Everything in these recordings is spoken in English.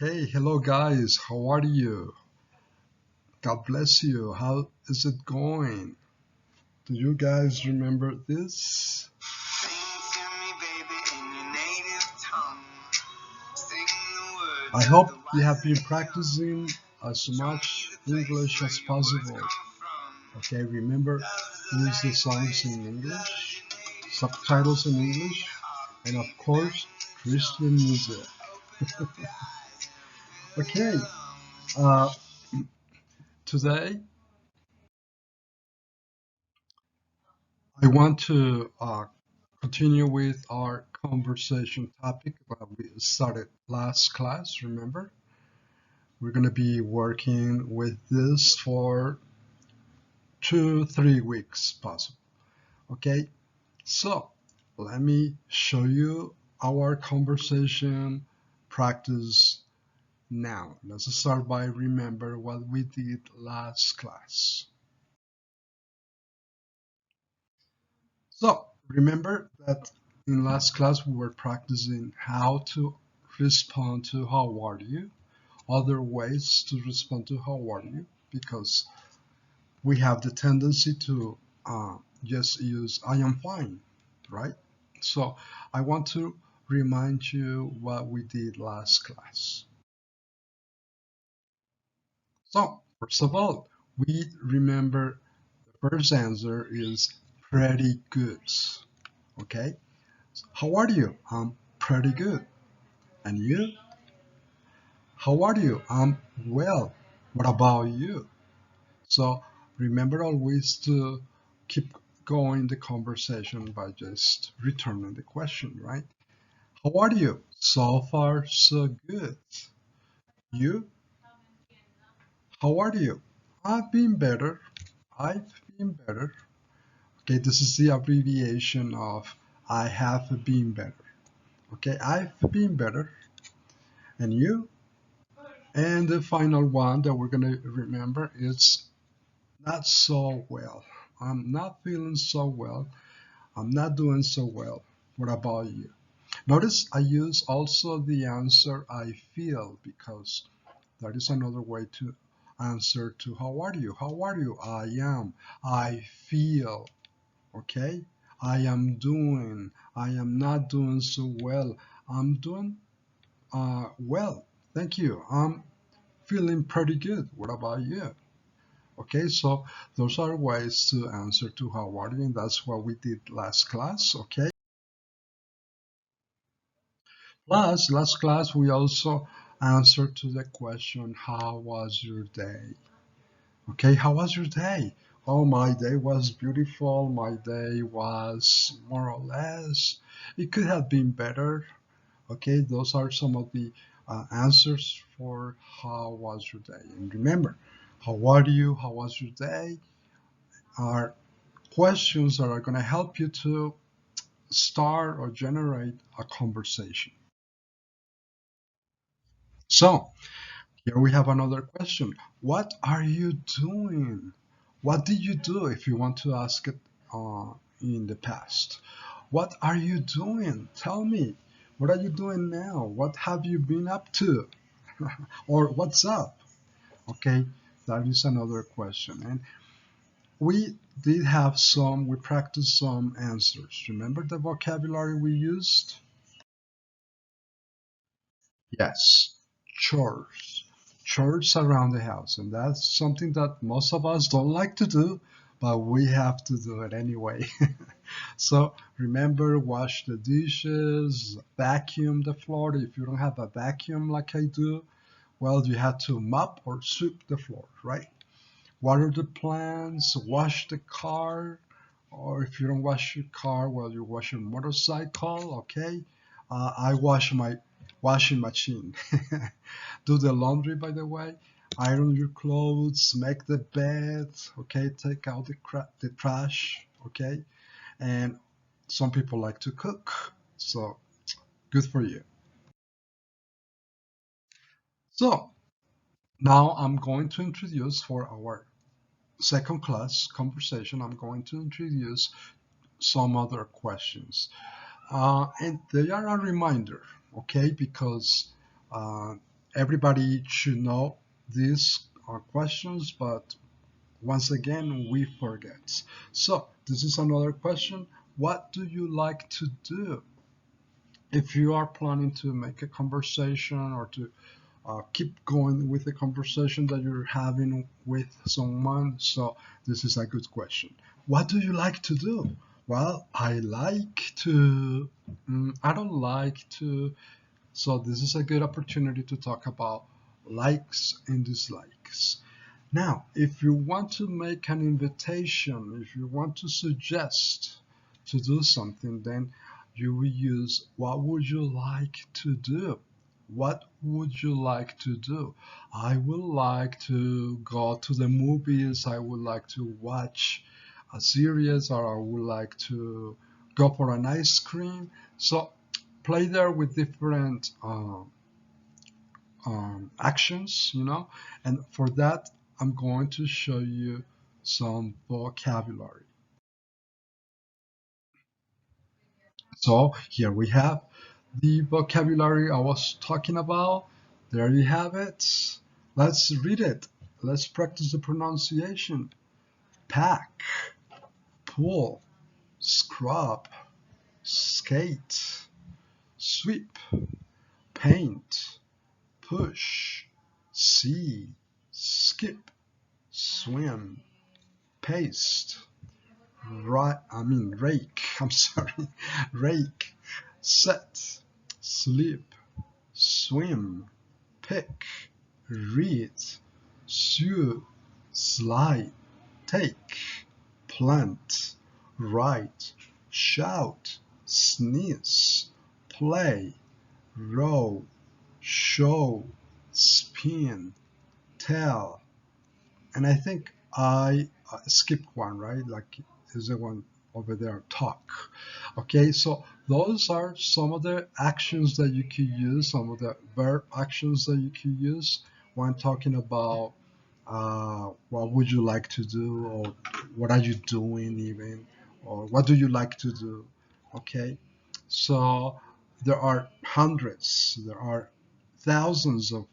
Hey, hello guys, how are you? God bless you. How is it going? Do you guys remember this? I hope you have been practicing as much English as possible. Okay, remember, use the songs in English, subtitles in English, and of course, Christian music. Okay, uh, today I want to continue with our conversation topic that we started last class. Remember, we're going to be working with this for 2-3 weeks possible. Okay, so let me show you our conversation practice now. Let's start by remember what we did last class. So remember that in last class we were practicing how to respond to how are you, other ways to respond to how are you, because we have the tendency to just use I am fine, right? So I want to remind you what we did last class. So first of all, we remember the first answer is pretty good. Okay, how are you? I'm pretty good. And you? How are you? I'm well. What about you? So remember always to keep going the conversation by just returning the question, right? How are you? So far, so good. You? How are you? I've been better. I've been better. Okay, this is the abbreviation of I have been better. Okay, I've been better. And you? And the final one that we're going to remember is not so well. I'm not feeling so well. I'm not doing so well. What about you? Notice I use also the answer I feel because that is another way to answer to how are you? How are you? I am. I feel. Okay? I am doing. I am not doing so well. I'm doing well. Thank you. I'm feeling pretty good. What about you? Okay, so those are ways to answer to how are you, and that's what we did last class. Okay. Plus, last class we also answered to the question, how was your day? Okay, how was your day? Oh, my day was beautiful. My day was more or less. It could have been better. Okay, those are some of the answers for how was your day. And remember, how are you? How was your day? Are questions that are going to help you to start or generate a conversation. So, here we have another question. What are you doing? What did you do if you want to ask it in the past? What are you doing? Tell me. What are you doing now? What have you been up to? Or what's up? Okay, that is another question. And we practiced some answers. Remember the vocabulary we used? Yes, chores. Chores around the house. And that's something that most of us don't like to do, but we have to do it anyway. So remember, wash the dishes, vacuum the floor. If you don't have a vacuum like I do, well, you have to mop or sweep the floor, right? Water the plants, wash the car, or if you don't wash your car, well, you wash your motorcycle, okay? I wash my washing machine. Do the laundry, by the way. Iron your clothes, make the bed, okay? Take out the trash, okay? And some people like to cook, so good for you. So now I'm going to introduce for our second class conversation, I'm going to introduce some other questions. And they are a reminder, okay? Because uh, everybody should know these questions, but once again, we forget. So this is another question. What do you like to do? If you are planning to make a conversation or to keep going with the conversation that you're having with someone, so this is a good question. What do you like to do? Well, I like to, I don't like to, so this is a good opportunity to talk about likes and dislikes. Now, if you want to make an invitation, if you want to suggest to do something, then you will use what would you like to do? What would you like to do? I would like to go to the movies. I would like to watch a series, or I would like to go for an ice cream. So play there with different actions, and for that, I'm going to show you some vocabulary. So here we have the vocabulary I was talking about. There you have it. Let's read it. Let's practice the pronunciation. Pack, pull, scrub, skate, sweep, paint, push, see, skip, swim, paste, rake. I'm sorry, rake, set, sleep, swim, pick, read, sew, slide, take, plant, write, shout, sneeze, play, row, show, spin, tell, and I think I skipped one, right? Like, is the one over there, talk. Okay, so those are some of the actions that you could use, some of the verb actions that you could use when talking about what would you like to do, or what are you doing, even, or what do you like to do. Okay, so there are hundreds, there are thousands of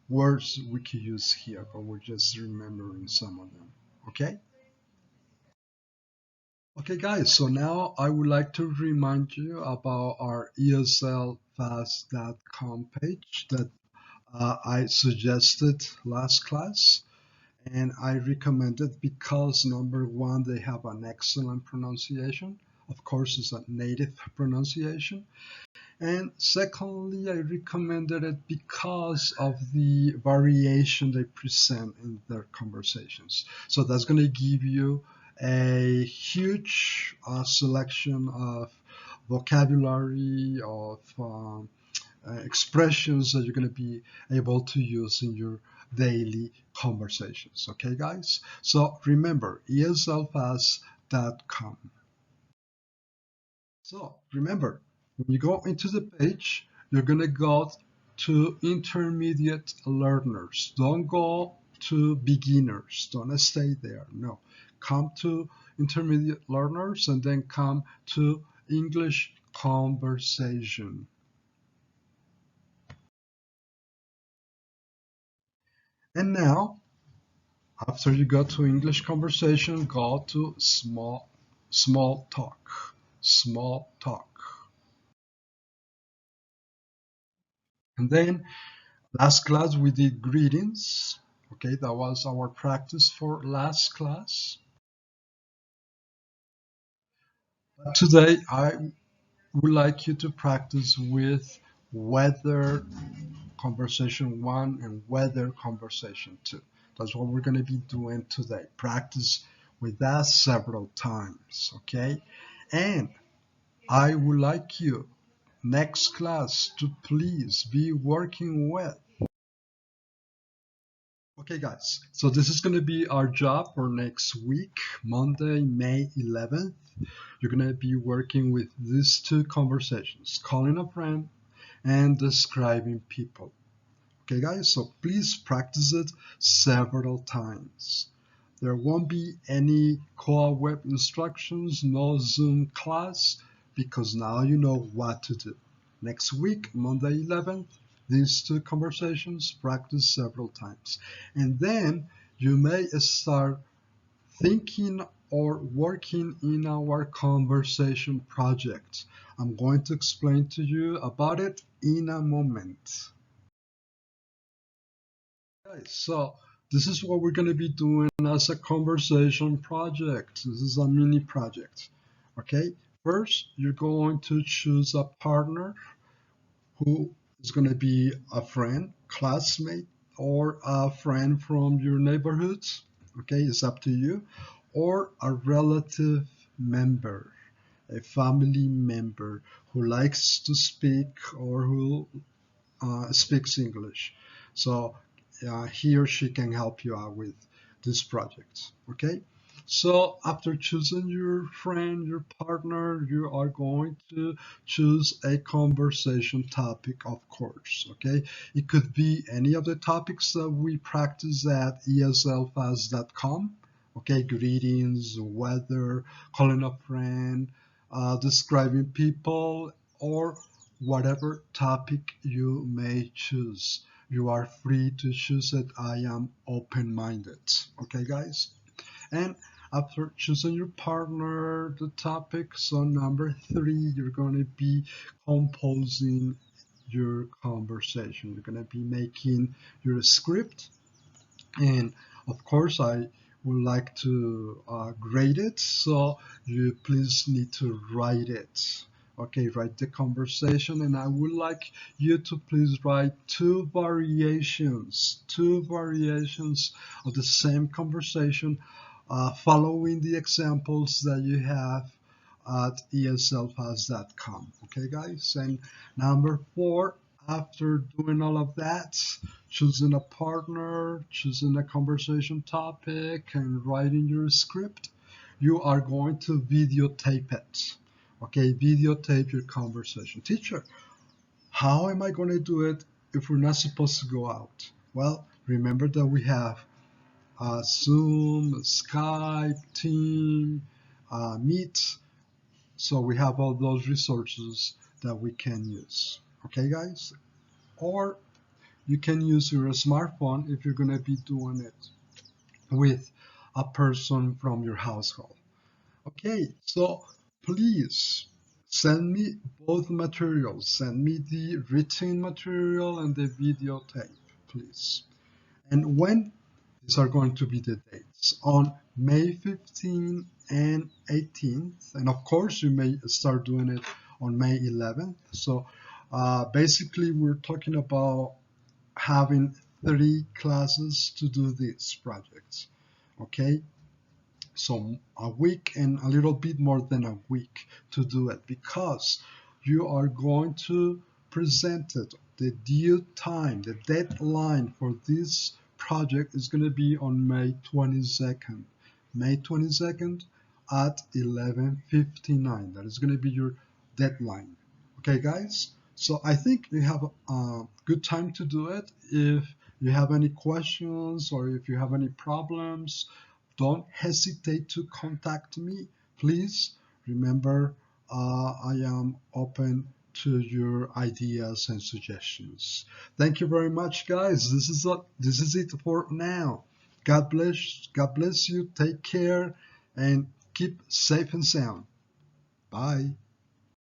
words we could use here, but we're just remembering some of them. Okay? Okay, guys, so now I would like to remind you about our eslfast.com page that I suggested last class. And I recommend it because number one, they have an excellent pronunciation. Of course, it's a native pronunciation. And secondly, I recommended it because of the variation they present in their conversations. So that's going to give you a huge selection of vocabulary, of expressions that you're going to be able to use in your daily conversations. Okay, guys? So remember, eslfast.com. So remember, when you go into the page, you're going to go to intermediate learners. Don't go to beginners. Don't stay there. No. Come to intermediate learners and then come to English conversation. And now, after you go to English conversation, go to small talk. Small talk. And then last class we did greetings. Okay, that was our practice for last class. But today I would like you to practice with weather conversation 1 and weather conversation 2. That's what we're going to be doing today. Practice with that several times, okay? And I would like you next class to please be working with. Okay, guys, so this is going to be our job for next week, Monday, May 11th. You're going to be working with these two conversations, calling a friend and describing people. Okay, guys, so please practice it several times. There won't be any core web instructions, no Zoom class, because now you know what to do. Next week, Monday 11th, these two conversations, practice several times. And then you may start thinking or working in our conversation project. I'm going to explain to you about it in a moment. Okay, so this is what we're going to be doing as a conversation project. This is a mini project. Okay, first you're going to choose a partner who is going to be a friend, classmate, or a friend from your neighborhood. Okay, it's up to you, or a relative member, a family member who likes to speak or who speaks English. So he or she can help you out with this project. Okay. So after choosing your friend, your partner, you are going to choose a conversation topic, of course. Okay. It could be any of the topics that we practice at eslfast.com. Okay. Greetings, weather, calling a friend, describing people, or whatever topic you may choose. You are free to choose it. I am open minded. Okay, guys? And after choosing your partner, the topic, so number three, you're going to be composing your conversation. You're going to be making your script. And of course, I would like to grade it. So you please need to write it. Okay, write the conversation, and I would like you to please write two variations of the same conversation, following the examples that you have at eslfast.com. Okay, guys? And number four, after doing all of that, choosing a partner, choosing a conversation topic, and writing your script, you are going to videotape it. Okay, videotape your conversation. Teacher, how am I going to do it if we're not supposed to go out? Well, remember that we have Zoom, Skype, Team, Meet. So we have all those resources that we can use. Okay, guys? Or you can use your smartphone if you're going to be doing it with a person from your household. Okay, so please send me both materials. Send me the written material and the videotape, please. And when these are going to be the dates? On May 15th and 18th. And of course, you may start doing it on May 11th. So basically, we're talking about having 30 classes to do these projects. Okay, so a week and a little bit more than a week to do it, because you are going to present it. The due time, the deadline for this project is going to be on May 22nd. May 22nd at 11:59. That is going to be your deadline. Okay, guys? So I think you have a good time to do it. If you have any questions or if you have any problems, don't hesitate to contact me. Please remember, I am open to your ideas and suggestions. Thank you very much, guys. This is it for now. God bless. God bless you. Take care and keep safe and sound. Bye.